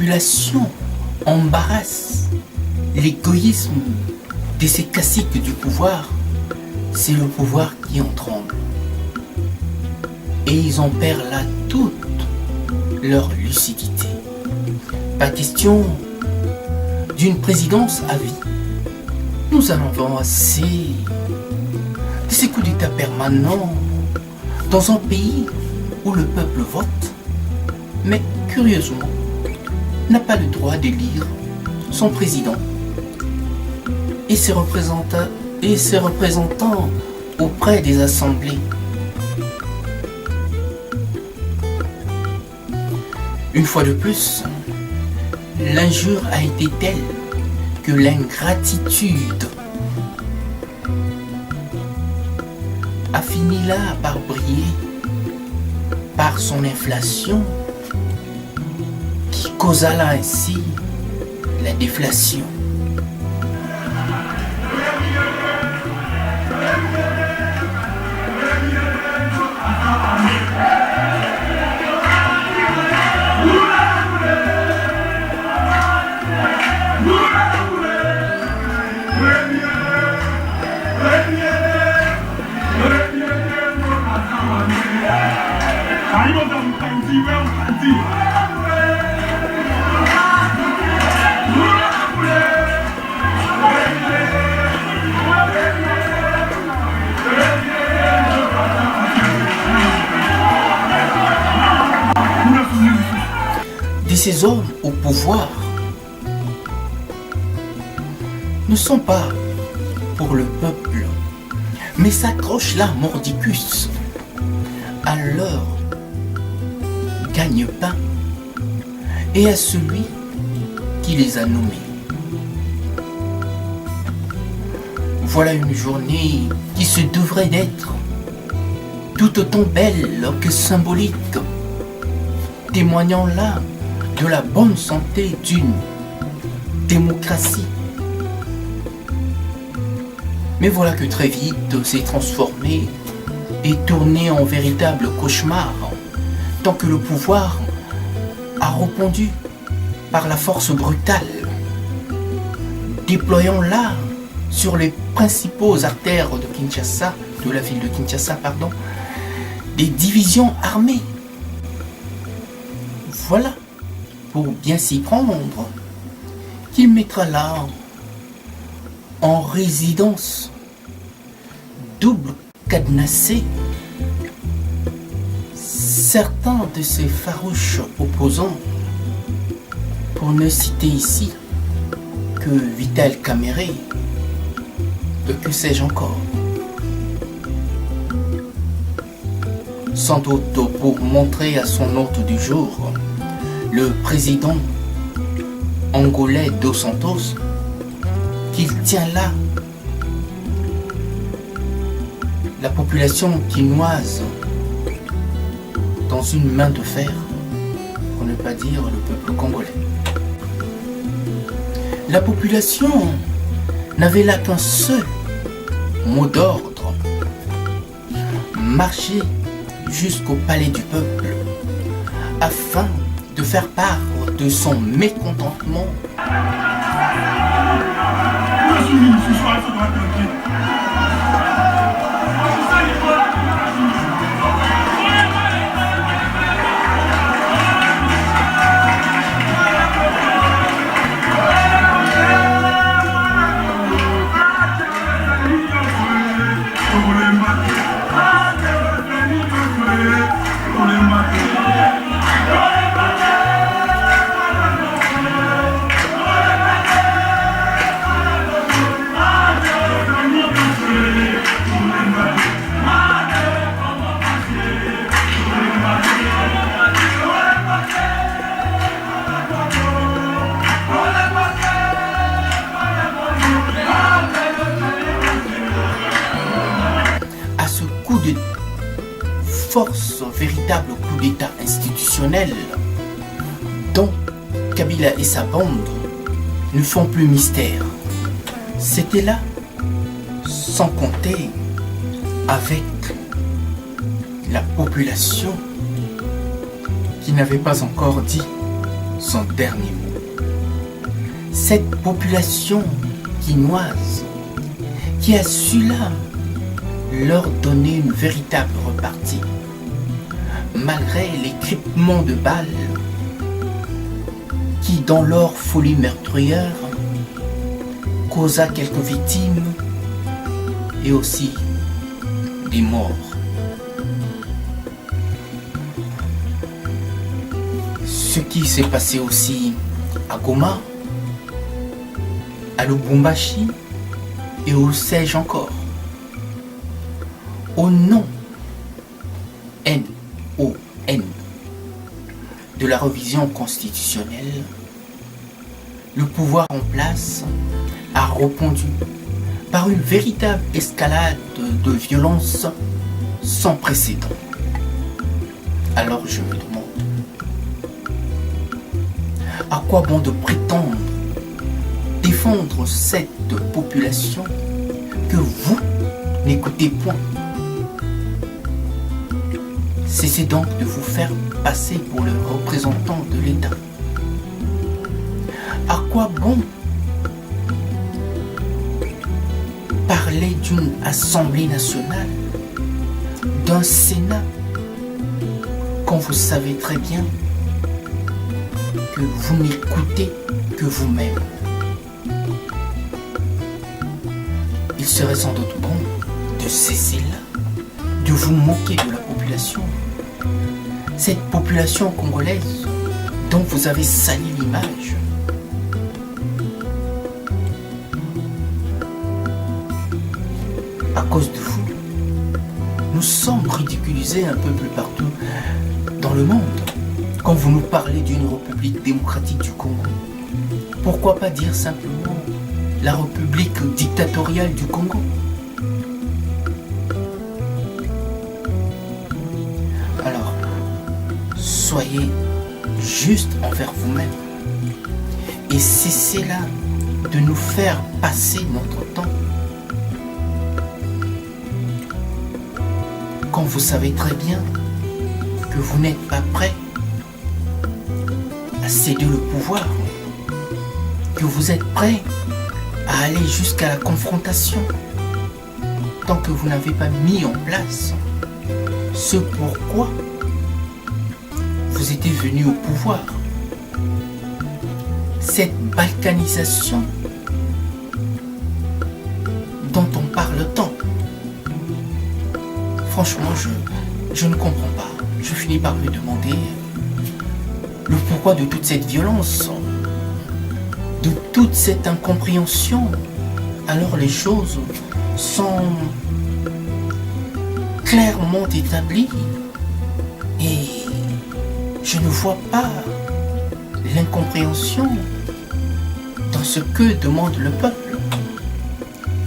population embarrasse l'égoïsme de ces caciques du pouvoir, c'est le pouvoir qui en tremble. Et ils en perdent là toute leur lucidité. Pas question d'une présidence à vie. Nous en avons assez de ces coups d'État permanents dans un pays où le peuple vote, mais curieusement, n'a pas le droit d'élire son président et ses représentants auprès des assemblées. Une fois de plus, l'injure a été telle que l'ingratitude a fini là par briller par son inflation qui causa là ainsi la déflation. De ces hommes au pouvoir ne sont pas pour le peuple, mais s'accrochent là mordicus à leur gagne-pain et à celui qui les a nommés. Voilà une journée qui se devrait d'être tout autant belle que symbolique, témoignant là de la bonne santé d'une démocratie. Mais voilà que très vite s'est transformé et tourné en véritable cauchemar, tant que le pouvoir a répondu par la force brutale, déployant là sur les principaux artères de Kinshasa, de la ville de Kinshasa, des divisions armées. Voilà, pour bien s'y prendre, qu'il mettra là en résidence double cadenassée certains de ces farouches opposants, pour ne citer ici que Vital Kamerhe, que sais-je encore. Sans doute pour montrer à son hôte du jour, le président angolais Dos Santos, qu'il tient là la population quinoise dans une main de fer, pour ne pas dire le peuple congolais. La population n'avait là qu'un seul mot d'ordre: marcher jusqu'au palais du peuple afin de faire part de son mécontentement. Force, véritable coup d'État institutionnel dont Kabila et sa bande ne font plus mystère. C'était là, sans compter avec la population qui n'avait pas encore dit son dernier mot. Cette population quinoise qui a su là leur donner une véritable repartie, malgré l'équipement de balles qui, dans leur folie meurtrière, causa quelques victimes et aussi des morts. Ce qui s'est passé aussi à Goma, à Lubumbashi et où sais-je encore. Au nom N-O-N de la révision constitutionnelle, le pouvoir en place a répondu par une véritable escalade de violence sans précédent. Alors je me demande, à quoi bon de prétendre défendre cette population que vous n'écoutez point? Cessez donc de vous faire passer pour le représentant de l'État. À quoi bon parler d'une Assemblée nationale, d'un Sénat, quand vous savez très bien que vous n'écoutez que vous-même? Il serait sans doute bon de cesser là, de vous moquer de la population. Cette population congolaise dont vous avez sali l'image. À cause de vous, nous sommes ridiculisés un peu plus partout dans le monde. Quand vous nous parlez d'une République démocratique du Congo, pourquoi pas dire simplement la République dictatoriale du Congo? Alors, soyez juste envers vous-même et cessez là de nous faire passer notre temps quand vous savez très bien que vous n'êtes pas prêt à céder le pouvoir, que vous êtes prêt à aller jusqu'à la confrontation tant que vous n'avez pas mis en place ce pourquoi vous étiez venu au pouvoir. Cette balkanisation dont on parle tant. Franchement, je ne comprends pas. Je finis par me demander le pourquoi de toute cette violence, de toute cette incompréhension. Alors les choses sont clairement établies et je ne vois pas l'incompréhension dans ce que demande le peuple.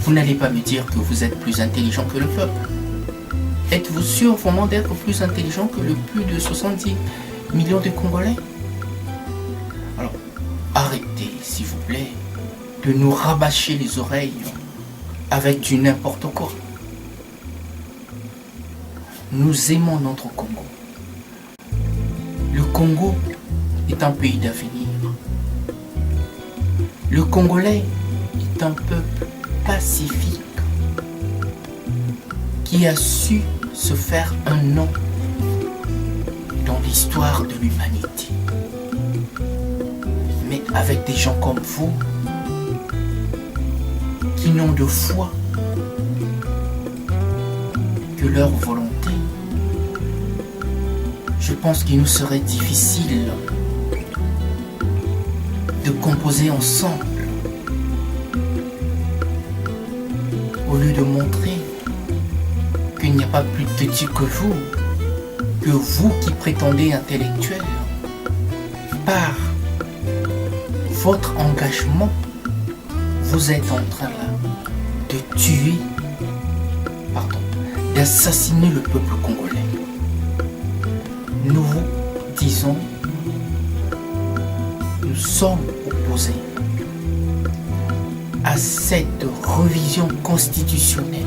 Vous n'allez pas me dire que vous êtes plus intelligent que le peuple. Êtes-vous sûr vraiment d'être plus intelligent que le plus de 70 millions de Congolais? Alors, arrêtez, s'il vous plaît, de nous rabâcher les oreilles avec du n'importe quoi. Nous aimons notre Congo. Le Congo est un pays d'avenir. Le Congolais est un peuple pacifique qui a su se faire un nom dans l'histoire de l'humanité. Mais avec des gens comme vous, qui n'ont de foi que leur volonté, je pense qu'il nous serait difficile de composer ensemble au lieu de montrer qu'il n'y a pas plus petit que vous qui prétendez intellectuel, par votre engagement, vous êtes en train là de tuer, d'assassiner le peuple congolais. Nous vous disons, nous sommes opposés à cette révision constitutionnelle.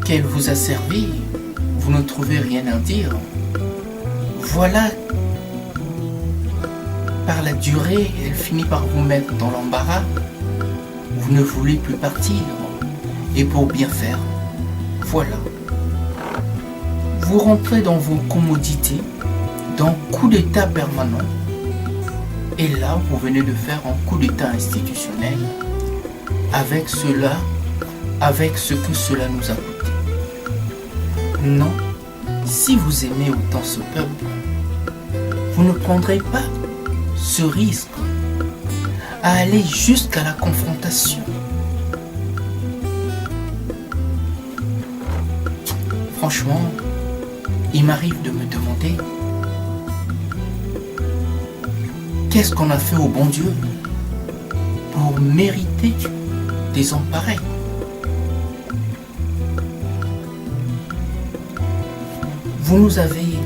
qu'elle vous a servi, vous ne trouvez rien à dire. Voilà, par la durée, elle finit par vous mettre dans l'embarras. Vous ne voulez plus partir. Et pour bien faire, voilà. Vous rentrez dans vos commodités, dans coup d'état permanent. Et là, vous venez de faire un coup d'état institutionnel avec cela, avec ce que cela nous a coûté. Non, si vous aimez autant ce peuple, vous ne prendrez pas ce risque à aller jusqu'à la confrontation. Franchement, il m'arrive de me demander qu'est-ce qu'on a fait au bon Dieu pour mériter des hommes pareils. Vous nous avez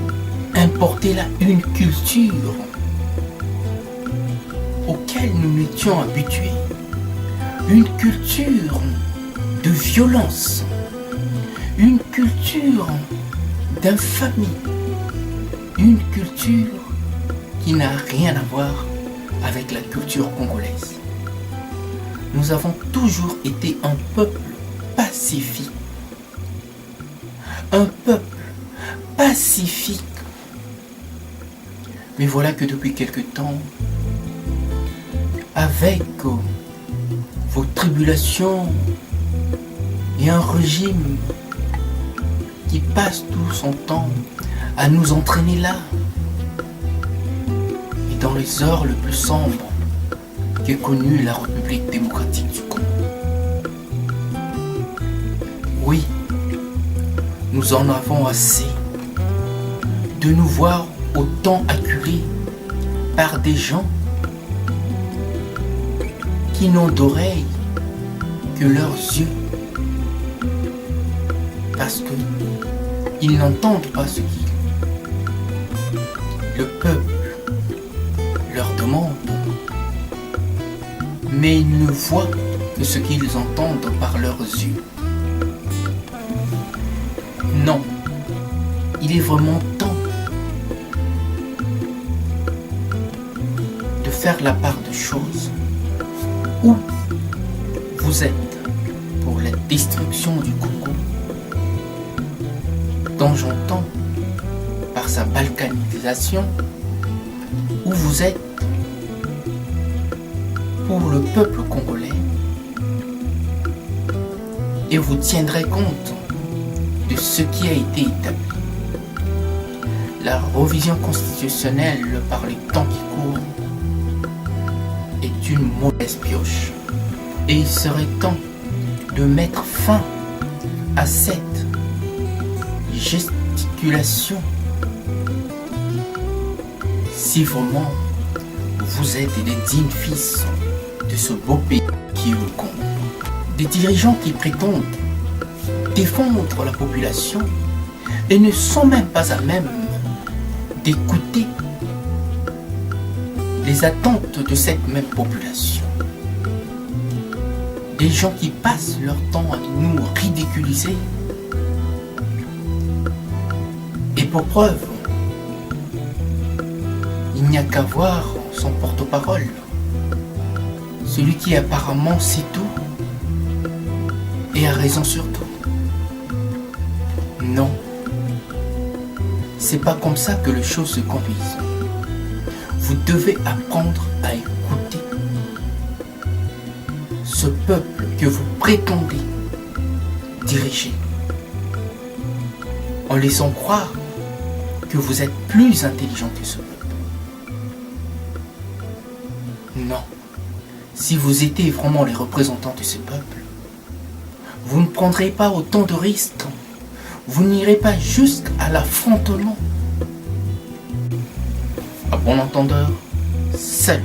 importé là une culture auquel nous n'étions habitués. Une culture de violence. Une culture d'infamie. Une culture qui n'a rien à voir avec la culture congolaise. Nous avons toujours été un peuple pacifique. Un peuple pacifique. Mais voilà que depuis quelque temps, avec vos tribulations et un régime qui passe tout son temps à nous entraîner là, et dans les heures les plus sombres qu'est connue la République démocratique du Congo. Oui, nous en avons assez de nous voir autant acculés par des gens qui n'ont d'oreilles que leurs yeux, parce qu'ils n'entendent pas ce qui le peuple leur demande, mais ils ne voient que ce qu'ils entendent par leurs yeux. Non, il est vraiment temps de faire la part de choses où vous êtes pour la destruction du Congo, dont j'entends par sa balkanisation, où vous êtes pour le peuple congolais et vous tiendrez compte de ce qui a été établi. La révision constitutionnelle par les temps qui courent est une mauvaise pioche. Et il serait temps de mettre fin à cette gesticulation si vraiment vous êtes des dignes fils de ce beau pays qui est le Congo. Des dirigeants qui prétendent défendre la population et ne sont même pas à même d'écouter les attentes de cette même population. Des gens qui passent leur temps à nous ridiculiser. Et pour preuve, il n'y a qu'à voir son porte-parole, celui qui apparemment sait tout et a raison sur tout. Non, c'est pas comme ça que les choses se conduisent. Vous devez apprendre à écouter ce peuple que vous prétendez diriger, en laissant croire que vous êtes plus intelligent que ce peuple. Non, si vous étiez vraiment les représentants de ce peuple, vous ne prendrez pas autant de risques, vous n'irez pas jusqu'à l'affrontement. À bon entendeur, salut.